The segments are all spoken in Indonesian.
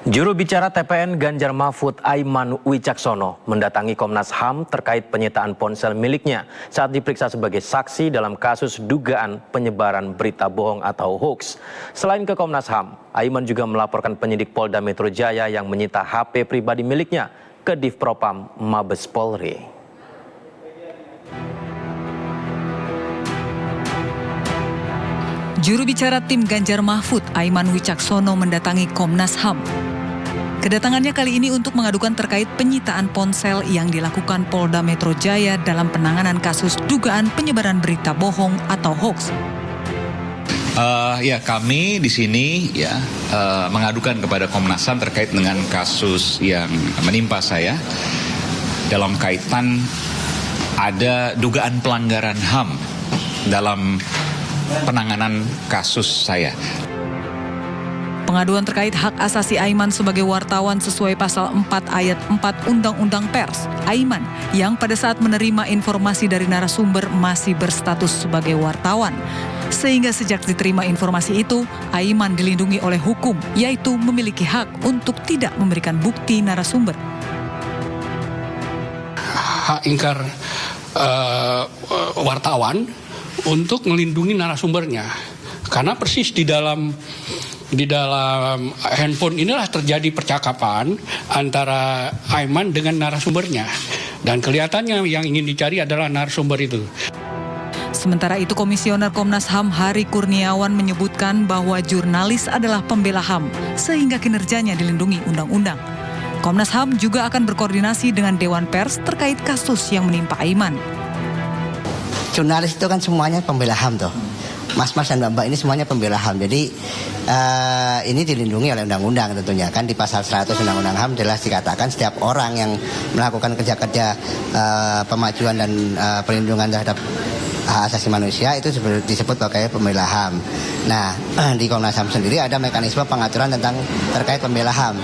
Juru bicara TPN Ganjar Mahfud Aiman Wicaksono mendatangi Komnas HAM terkait penyitaan ponsel miliknya saat diperiksa sebagai saksi dalam kasus dugaan penyebaran berita bohong atau hoax. Selain ke Komnas HAM, Aiman juga melaporkan penyidik Polda Metro Jaya yang menyita HP pribadi miliknya ke Divpropam Mabes Polri. Juru bicara tim Ganjar Mahfud Aiman Wicaksono mendatangi Komnas HAM. Kedatangannya kali ini untuk mengadukan terkait penyitaan ponsel yang dilakukan Polda Metro Jaya dalam penanganan kasus dugaan penyebaran berita bohong atau hoax. Kami di sini mengadukan kepada Komnas HAM terkait dengan kasus yang menimpa saya dalam kaitan ada dugaan pelanggaran HAM dalam penanganan kasus saya. Pengaduan terkait hak asasi Aiman sebagai wartawan sesuai pasal 4 ayat 4 Undang-Undang Pers. Aiman yang pada saat menerima informasi dari narasumber masih berstatus sebagai wartawan. Sehingga sejak diterima informasi itu, Aiman dilindungi oleh hukum, yaitu memiliki hak untuk tidak memberikan bukti narasumber. Hak ingkar wartawan untuk melindungi narasumbernya. Karena persis di dalam handphone inilah terjadi percakapan antara Aiman dengan narasumbernya. Dan kelihatannya yang ingin dicari adalah narasumber itu. Sementara itu, Komisioner Komnas HAM Hari Kurniawan menyebutkan bahwa jurnalis adalah pembela HAM, sehingga kinerjanya dilindungi undang-undang. Komnas HAM juga akan berkoordinasi dengan Dewan Pers terkait kasus yang menimpa Aiman. Jurnalis itu kan semuanya pembela HAM tuh. Mas-mas dan mbak-mbak ini semuanya pembela HAM. Jadi ini dilindungi oleh undang-undang tentunya. Kan di pasal 100 Undang-Undang HAM jelas dikatakan setiap orang yang melakukan kerja-kerja pemajuan dan perlindungan terhadap hak asasi manusia itu disebut sebagai pembela HAM. Nah, di Komnas HAM sendiri ada mekanisme pengaturan tentang terkait pembela HAM.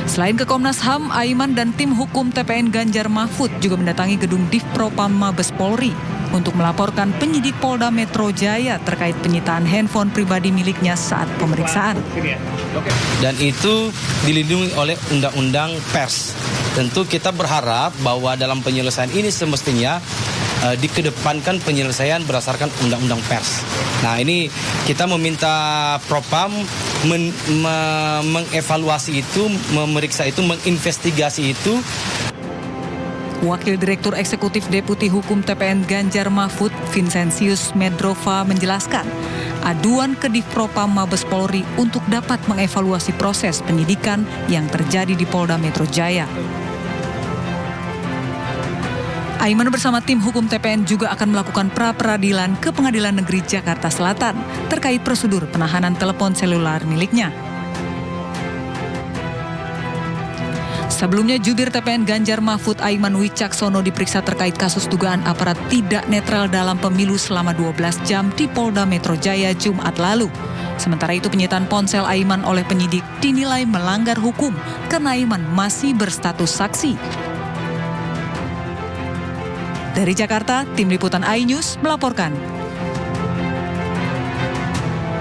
Selain ke Komnas HAM, Aiman dan tim hukum TPN Ganjar Mahfud juga mendatangi gedung Divpropam Mabes Polri untuk melaporkan penyidik Polda Metro Jaya terkait penyitaan handphone pribadi miliknya saat pemeriksaan. Dan itu dilindungi oleh Undang-Undang Pers. Tentu kita berharap bahwa dalam penyelesaian ini semestinya dikedepankan penyelesaian berdasarkan Undang-Undang Pers. Nah, ini kita meminta Propam mengevaluasi itu, memeriksa itu, menginvestigasi itu. Wakil Direktur Eksekutif Deputi Hukum TPN Ganjar Mahfud, Vincentius Medrova menjelaskan, aduan ke Divpropam Mabes Polri untuk dapat mengevaluasi proses penyidikan yang terjadi di Polda Metro Jaya. Aiman bersama tim hukum TPN juga akan melakukan pra-peradilan ke Pengadilan Negeri Jakarta Selatan terkait prosedur penahanan telepon seluler miliknya. Sebelumnya, jubir TPN Ganjar Mahfud Aiman Wicaksono diperiksa terkait kasus dugaan aparat tidak netral dalam pemilu selama 12 jam di Polda Metro Jaya Jumat lalu. Sementara itu, penyitaan ponsel Aiman oleh penyidik dinilai melanggar hukum karena Aiman masih berstatus saksi. Dari Jakarta, Tim Liputan iNews melaporkan.